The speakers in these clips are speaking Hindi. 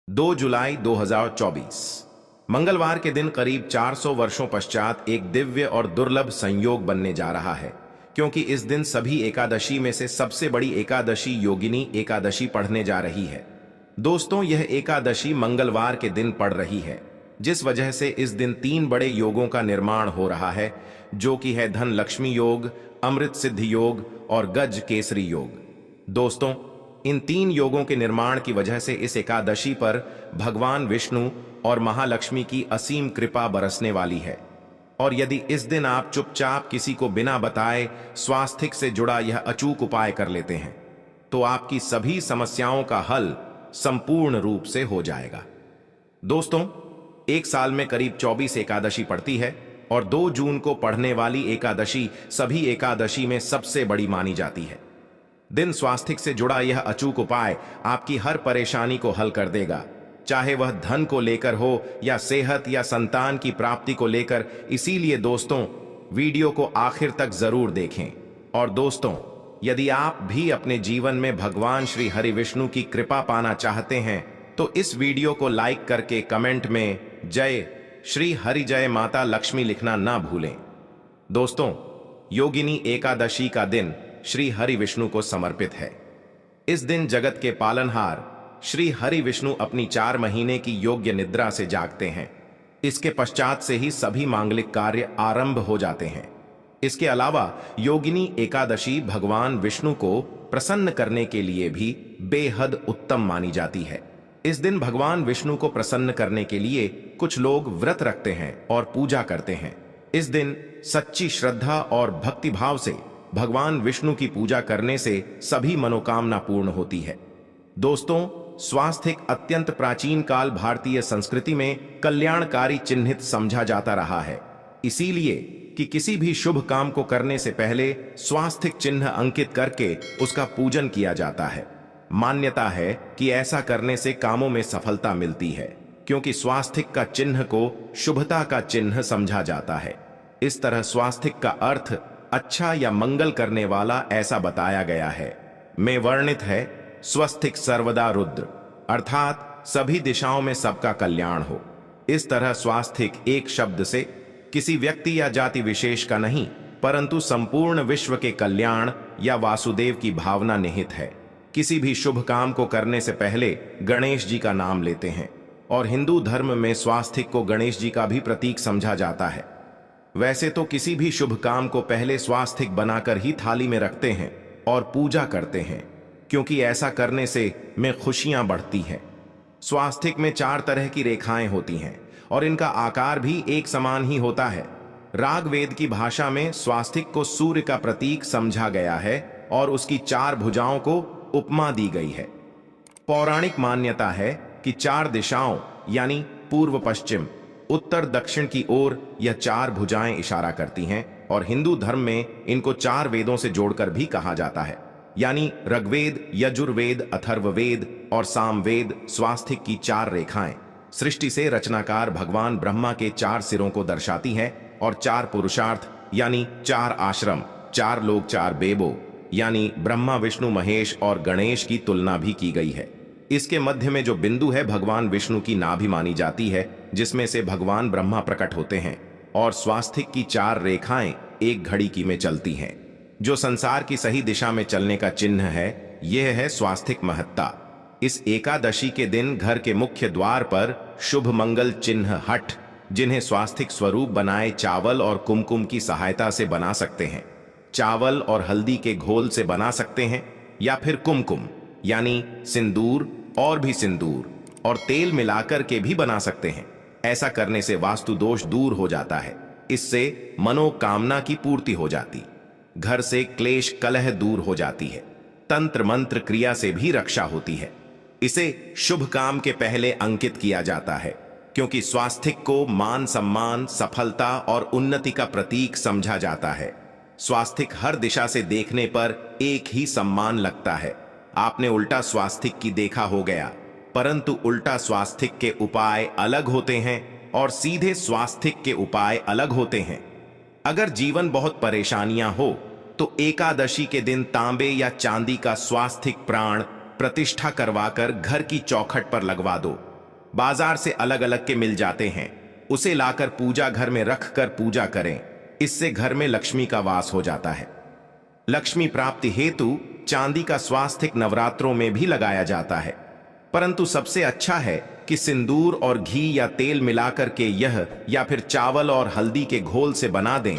2 जुलाई 2024 मंगलवार के दिन करीब 400 वर्षों पश्चात एक दिव्य और दुर्लभ संयोग बनने जा रहा है, क्योंकि इस दिन सभी एकादशी में से सबसे बड़ी एकादशी योगिनी एकादशी पढ़ने जा रही है। दोस्तों, यह एकादशी मंगलवार के दिन पड़ रही है, जिस वजह से इस दिन 3 बड़े योगों का निर्माण हो रहा है, जो कि है धन लक्ष्मी योग, अमृत सिद्धि योग और गज केसरी योग। दोस्तों, इन 3 योगों के निर्माण की वजह से इस एकादशी पर भगवान विष्णु और महालक्ष्मी की असीम कृपा बरसने वाली है। और यदि इस दिन आप चुपचाप किसी को बिना बताए स्वास्थ्य से जुड़ा यह अचूक उपाय कर लेते हैं, तो आपकी सभी समस्याओं का हल संपूर्ण रूप से हो जाएगा। दोस्तों, एक साल में करीब 24 एकादशी पड़ती है और 2 जून को पढ़ने वाली एकादशी सभी एकादशी में सबसे बड़ी मानी जाती है। दिन स्वास्थ्य से जुड़ा यह अचूक उपाय आपकी हर परेशानी को हल कर देगा, चाहे वह धन को लेकर हो या सेहत या संतान की प्राप्ति को लेकर। इसीलिए दोस्तों, वीडियो को आखिर तक जरूर देखें। और दोस्तों, यदि आप भी अपने जीवन में भगवान श्री हरि विष्णु की कृपा पाना चाहते हैं, तो इस वीडियो को लाइक करके कमेंट में जय श्री हरि जय माता लक्ष्मी लिखना ना भूलें। दोस्तों, योगिनी एकादशी का दिन श्री हरि विष्णु को समर्पित है। इस दिन जगत के पालनहार श्री हरि विष्णु अपनी 4 महीने की योग्य निद्रा से जागते हैं। इसके पश्चात से ही सभी मांगलिक कार्य आरंभ हो जाते हैं। इसके अलावा योगिनी एकादशी भगवान विष्णु को प्रसन्न करने के लिए भी बेहद उत्तम मानी जाती है। इस दिन भगवान विष्णु को प्रसन्न करने के लिए कुछ लोग व्रत रखते हैं और पूजा करते हैं। इस दिन सच्ची श्रद्धा और भक्तिभाव से भगवान विष्णु की पूजा करने से सभी मनोकामना पूर्ण होती है। दोस्तों, स्वास्थ्य अत्यंत प्राचीन काल भारतीय संस्कृति में कल्याणकारी चिन्हित समझा जाता रहा है। इसीलिए कि किसी भी शुभ काम को करने से पहले स्वास्थ्य चिन्ह अंकित करके उसका पूजन किया जाता है। मान्यता है कि ऐसा करने से कामों में सफलता मिलती है, क्योंकि स्वास्थ्य का चिन्ह को शुभता का चिन्ह समझा जाता है। इस तरह स्वास्थ्य का अर्थ अच्छा या मंगल करने वाला ऐसा बताया गया है। में वर्णित है स्वस्थिक सर्वदा रुद्र, अर्थात सभी दिशाओं में सबका कल्याण हो। इस तरह स्वास्थ्य एक शब्द से किसी व्यक्ति या जाति विशेष का नहीं, परंतु संपूर्ण विश्व के कल्याण या वासुदेव की भावना निहित है। किसी भी शुभ काम को करने से पहले गणेश जी का नाम लेते हैं, और हिंदू धर्म में स्वास्थ्य को गणेश जी का भी प्रतीक समझा जाता है। वैसे तो किसी भी शुभ काम को पहले स्वास्तिक बनाकर ही थाली में रखते हैं और पूजा करते हैं, क्योंकि ऐसा करने से में खुशियां बढ़ती हैं। स्वास्तिक में 4 तरह की रेखाएं होती हैं और इनका आकार भी एक समान ही होता है। रागवेद की भाषा में स्वास्तिक को सूर्य का प्रतीक समझा गया है और उसकी 4 भुजाओं को उपमा दी गई है। पौराणिक मान्यता है कि 4 दिशाओं यानी पूर्व पश्चिम उत्तर दक्षिण की ओर यह 4 भुजाएं इशारा करती हैं, और हिंदू धर्म में इनको 4 वेदों से जोड़कर भी कहा जाता है, यानी ऋग्वेद, यजुर्वेद, अथर्ववेद और सामवेद। स्वास्थ्य की 4 रेखाएं सृष्टि से रचनाकार भगवान ब्रह्मा के 4 सिरों को दर्शाती हैं, और 4 पुरुषार्थ यानी 4 आश्रम, 4 लोक, 4 बेबो यानी ब्रह्मा, विष्णु, महेश और गणेश की तुलना भी की गई है। इसके मध्य में जो बिंदु है भगवान विष्णु की नाभि मानी जाती है, जिसमें से भगवान ब्रह्मा प्रकट होते हैं। और स्वास्थ्य की 4 रेखाएं एक घड़ी की में चलती हैं, जो संसार की सही दिशा में चलने का चिन्ह है। यह है स्वास्थ्य महत्ता। इस एकादशी के दिन घर के मुख्य द्वार पर शुभ मंगल चिन्ह हट, जिन्हें स्वास्थ्य स्वरूप बनाए चावल और कुमकुम की सहायता से बना सकते हैं। चावल और हल्दी के घोल से बना सकते हैं, या फिर कुमकुम यानी सिंदूर और भी सिंदूर और तेल मिलाकर के भी बना सकते हैं। ऐसा करने से वास्तु दोष दूर हो जाता है। इससे मनोकामना की पूर्ति हो जाती, घर से क्लेश कलह दूर हो जाती है, तंत्र मंत्र क्रिया से भी रक्षा होती है। इसे शुभ काम के पहले अंकित किया जाता है, क्योंकि स्वास्थ्य को मान सम्मान, सफलता और उन्नति का प्रतीक समझा जाता है। स्वास्थ्य हर दिशा से देखने पर एक ही सम्मान लगता है। आपने उल्टा स्वास्थ्य की देखा हो गया, परंतु उल्टा स्वास्थ्य के उपाय अलग होते हैं और सीधे स्वास्थ्य के उपाय अलग होते हैं। अगर जीवन बहुत परेशानियां हो तो एकादशी के दिन तांबे या चांदी का स्वास्थ्य प्राण प्रतिष्ठा करवाकर घर की चौखट पर लगवा दो। बाजार से अलग अलग के मिल जाते हैं, उसे लाकर पूजा घर में रख कर पूजा करें। इससे घर में लक्ष्मी का वास हो जाता है। लक्ष्मी प्राप्ति हेतु चांदी का स्वास्तिक नवरात्रों में भी लगाया जाता है, परंतु सबसे अच्छा है कि सिंदूर और घी या तेल मिलाकर के यह या फिर चावल और हल्दी के घोल से बना दें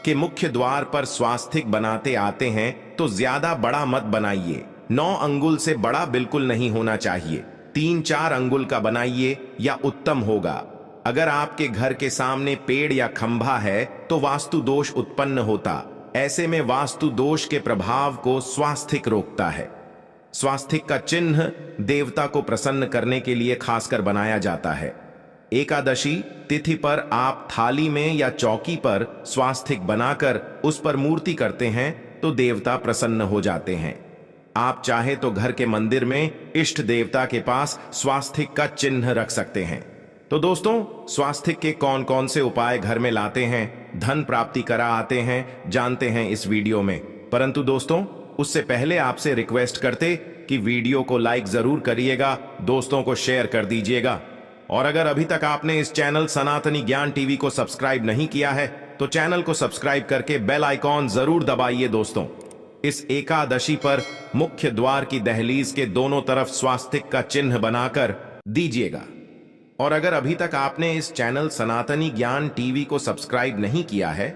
कि मुख्य द्वार पर स्वास्तिक बनाते आते हैं तो ज्यादा बड़ा मत बनाइए। 9 अंगुल से बड़ा बिल्कुल नहीं होना चाहिए, 3-4 अंगुल का बनाइए या उत्तम होगा। अगर आपके घर के सामने पेड़ या खंभा है तो वास्तु दोष उत्पन्न होता। ऐसे में वास्तु दोष के प्रभाव को स्वास्तिक रोकता है। स्वास्तिक का चिन्ह देवता को प्रसन्न करने के लिए खासकर बनाया जाता है। एकादशी तिथि पर आप थाली में या चौकी पर स्वास्तिक बनाकर उस पर मूर्ति करते हैं तो देवता प्रसन्न हो जाते हैं। आप चाहे तो घर के मंदिर में इष्ट देवता के पास स्वास्तिक का चिन्ह रख सकते हैं। तो दोस्तों, स्वास्तिक के कौन कौन से उपाय घर में लाते हैं, धन प्राप्ति करा आते हैं, जानते हैं इस वीडियो में। परंतु दोस्तों, उससे पहले आपसे रिक्वेस्ट करते कि वीडियो को लाइक जरूर करिएगा, दोस्तों को शेयर कर दीजिएगा। और अगर अभी तक आपने इस चैनल सनातनी ज्ञान टीवी को सब्सक्राइब नहीं किया है तो चैनल को सब्सक्राइब करके बेल आइकॉन जरूर दबाइए। दोस्तों, इस एकादशी पर मुख्य द्वार की दहलीज के दोनों तरफ स्वास्तिक का चिन्ह बनाकर दीजिएगा। और अगर अभी तक आपने इस चैनल सनातनी ज्ञान टीवी को सब्सक्राइब नहीं किया है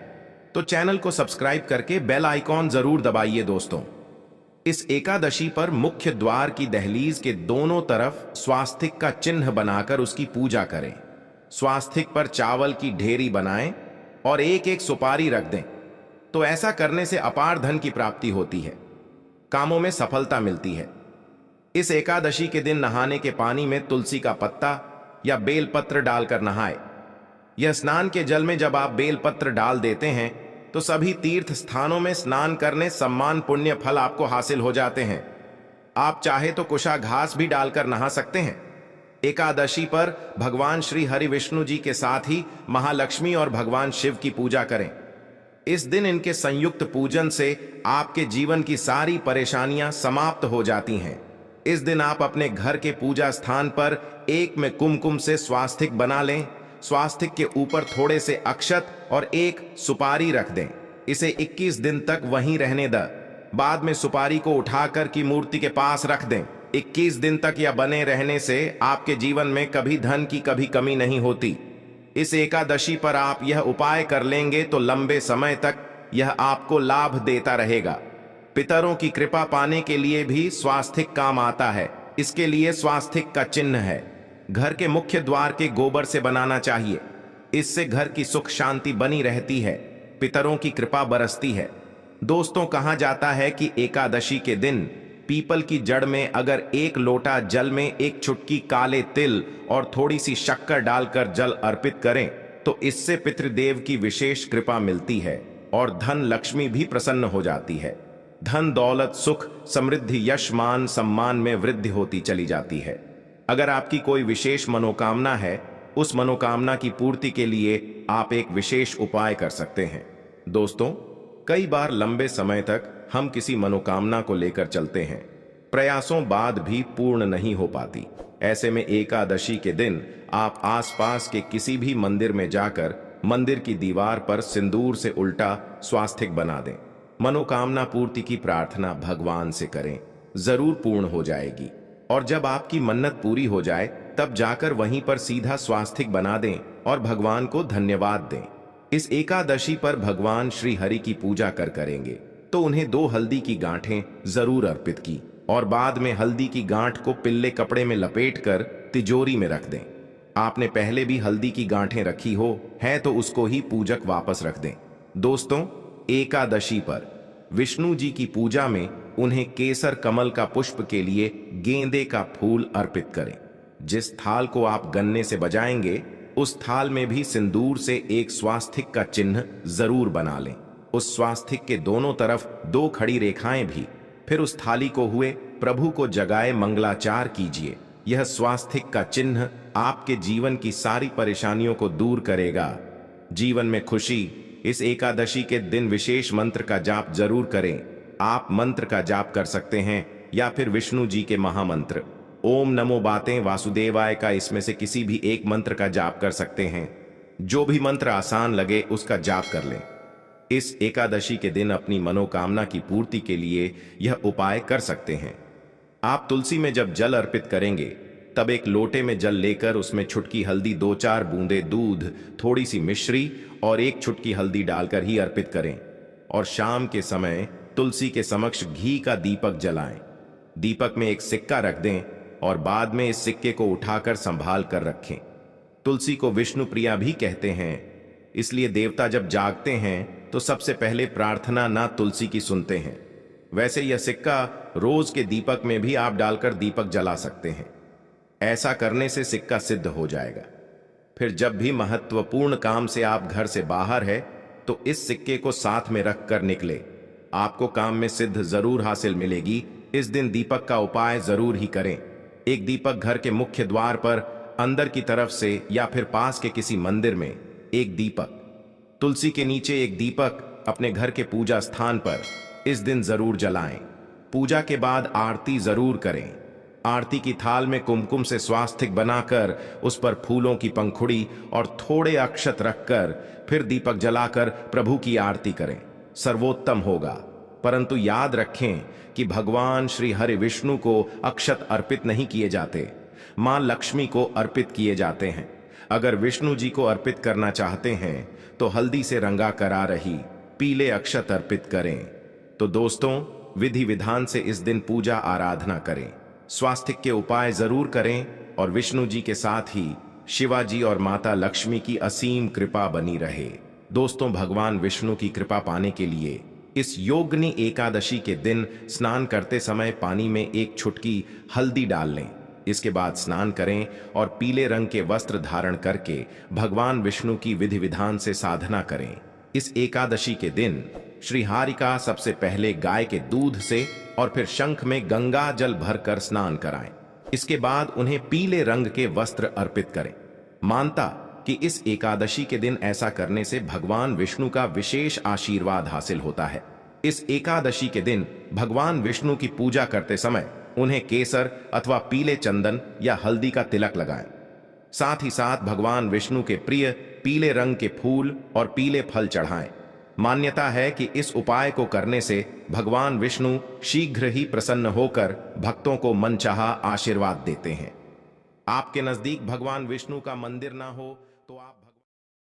तो चैनल को सब्सक्राइब करके बेल आइकॉन जरूर दबाइए। दोस्तों, इस एकादशी पर मुख्य द्वार की दहलीज के दोनों तरफ स्वास्तिक का चिन्ह बनाकर उसकी पूजा करें। स्वास्तिक पर चावल की ढेरी बनाएं और एक एक सुपारी रख दें। तो ऐसा करने से अपार धन की प्राप्ति होती है, कामों में सफलता मिलती है। इस एकादशी के दिन नहाने के पानी में तुलसी का पत्ता या बेलपत्र डालकर नहाए। यह स्नान के जल में जब आप बेलपत्र डाल देते हैं तो सभी तीर्थ स्थानों में स्नान करने सम्मान पुण्य फल आपको हासिल हो जाते हैं। आप चाहे तो कुशा घास भी डालकर नहा सकते हैं। एकादशी पर भगवान श्री हरि विष्णु जी के साथ ही महालक्ष्मी और भगवान शिव की पूजा करें। इस दिन इनके संयुक्त पूजन से आपके जीवन की सारी परेशानियां समाप्त हो जाती हैं। इस दिन आप अपने घर के पूजा स्थान पर एक में कुमकुम से स्वास्तिक बना लें। स्वास्तिक के ऊपर थोड़े से अक्षत और एक सुपारी रख दें। इसे 21 दिन तक वहीं रहने दें। बाद में सुपारी को उठाकर की मूर्ति के पास रख दें। 21 दिन तक यह बने रहने से आपके जीवन में कभी धन की कभी कमी नहीं होती। इस एकादशी पर आप यह उपाय कर लेंगे तो लंबे समय तक यह आपको लाभ देता रहेगा। पितरों की कृपा पाने के लिए भी स्वास्तिक काम आता है। इसके लिए स्वास्तिक का चिन्ह है घर के मुख्य द्वार के गोबर से बनाना चाहिए। इससे घर की सुख शांति बनी रहती है, पितरों की कृपा बरसती है। दोस्तों, कहा जाता है कि एकादशी के दिन पीपल की जड़ में अगर 1 लोटा जल में 1 चुटकी काले तिल और थोड़ी सी शक्कर डालकर जल अर्पित करें तो इससे पितृदेव की विशेष कृपा मिलती है और धन लक्ष्मी भी प्रसन्न हो जाती है। धन दौलत सुख समृद्धि यश मान सम्मान में वृद्धि होती चली जाती है। अगर आपकी कोई विशेष मनोकामना है, उस मनोकामना की पूर्ति के लिए आप एक विशेष उपाय कर सकते हैं। दोस्तों, कई बार लंबे समय तक हम किसी मनोकामना को लेकर चलते हैं, प्रयासों बाद भी पूर्ण नहीं हो पाती। ऐसे में एकादशी के दिन आप आसपास के किसी भी मंदिर में जाकर मंदिर की दीवार पर सिंदूर से उल्टा स्वास्तिक बना दें। मनोकामना पूर्ति की प्रार्थना भगवान से करें, जरूर पूर्ण हो जाएगी। और जब आपकी मन्नत पूरी हो जाए तब जाकर वहीं पर सीधा स्वास्तिक बना दें और भगवान को धन्यवाद दें। इस एकादशी पर भगवान श्री हरि की पूजा करेंगे तो उन्हें 2 हल्दी की गांठें जरूर अर्पित की और बाद में हल्दी की गांठ को पिल्ले कपड़े में लपेटकर तिजोरी में रख दें। आपने पहले भी हल्दी की गांठें रखी हो है तो उसको ही पूजक वापस रख दें। दोस्तों, एकादशी पर विष्णु जी की पूजा में उन्हें केसर कमल का पुष्प के लिए गेंदे का फूल अर्पित करें। जिस थाल को आप गन्ने से बजाएंगे उस थाल में भी सिंदूर से एक स्वास्तिक का चिन्ह जरूर बना लें। उस स्वास्तिक के दोनों तरफ 2 खड़ी रेखाएं भी। फिर उस थाली को हुए प्रभु को जगाए मंगलाचार कीजिए। यह स्वास्तिक का चिन्ह आपके जीवन की सारी परेशानियों को दूर करेगा। जीवन में खुशी। इस एकादशी के दिन विशेष मंत्र का जाप जरूर करें। आप मंत्र का जाप कर सकते हैं या फिर विष्णु जी के महामंत्र ओम नमो बातें वासुदेवाय का इसमें से किसी भी एक मंत्र का जाप कर सकते हैं। जो भी मंत्र आसान लगे उसका जाप कर लें। इस एकादशी के दिन अपनी मनोकामना की पूर्ति के लिए यह उपाय कर सकते हैं। आप तुलसी में जब जल अर्पित करेंगे तब एक लोटे में जल लेकर उसमें छुटकी हल्दी, 2-4 बूंदे दूध, थोड़ी सी मिश्री और एक छुटकी हल्दी डालकर ही अर्पित करें और शाम के समय तुलसी के समक्ष घी का दीपक जलाएं। दीपक में एक सिक्का रख दें और बाद में इस सिक्के को उठाकर संभाल कर रखें। तुलसी को विष्णु प्रिया भी कहते हैं, इसलिए देवता जब जागते हैं तो सबसे पहले प्रार्थना ना तुलसी की सुनते हैं। वैसे यह सिक्का रोज के दीपक में भी आप डालकर दीपक जला सकते हैं। ऐसा करने से सिक्का सिद्ध हो जाएगा। फिर जब भी महत्वपूर्ण काम से आप घर से बाहर है तो इस सिक्के को साथ में रखकर निकले। आपको काम में सिद्ध जरूर हासिल मिलेगी। इस दिन दीपक का उपाय जरूर ही करें। एक दीपक घर के मुख्य द्वार पर अंदर की तरफ से या फिर पास के किसी मंदिर में एक दीपक, तुलसी के नीचे एक दीपक अपने घर के पूजा स्थान पर इस दिन जरूर जलाएं। पूजा के बाद आरती जरूर करें। आरती की थाल में कुमकुम से स्वास्तिक बनाकर उस पर फूलों की पंखुड़ी और थोड़े अक्षत रखकर फिर दीपक जलाकर प्रभु की आरती करें। सर्वोत्तम होगा। परंतु याद रखें कि भगवान श्री हरि विष्णु को अक्षत अर्पित नहीं किए जाते, मां लक्ष्मी को अर्पित किए जाते हैं। अगर विष्णु जी को अर्पित करना चाहते हैं तो हल्दी से रंगा करा रही पीले अक्षत अर्पित करें। तो दोस्तों, विधि विधान से इस दिन पूजा आराधना करें, स्वास्तिक के उपाय जरूर करें और विष्णु जी के साथ ही शिवाजी और माता लक्ष्मी की असीम कृपा बनी रहे। दोस्तों, भगवान विष्णु की कृपा पाने के लिए इस योगिनी एकादशी के दिन स्नान करते समय पानी में एक छुटकी हल्दी डाल लें। इसके बाद स्नान करें और पीले रंग के वस्त्र धारण करके भगवान विष्णु की विधि विधान से साधना करें। इस एकादशी के दिन श्री हरि का सबसे पहले गाय के दूध से और फिर शंख में गंगा जल भरकर स्नान कराएं। इसके बाद उन्हें पीले रंग के वस्त्र अर्पित करें। मानता कि इस एकादशी के दिन ऐसा करने से भगवान विष्णु का विशेष आशीर्वाद हासिल होता है। इस एकादशी के दिन भगवान विष्णु की पूजा करते समय उन्हें केसर अथवा पीले चंदन या हल्दी का तिलक लगाएं। साथ ही साथ भगवान विष्णु के प्रिय पीले रंग के फूल और पीले फल चढ़ाएं। मान्यता है कि इस उपाय को करने से भगवान विष्णु शीघ्र ही प्रसन्न होकर भक्तों को मनचाहा आशीर्वाद देते हैं। आपके नजदीक भगवान विष्णु का मंदिर ना हो तो आप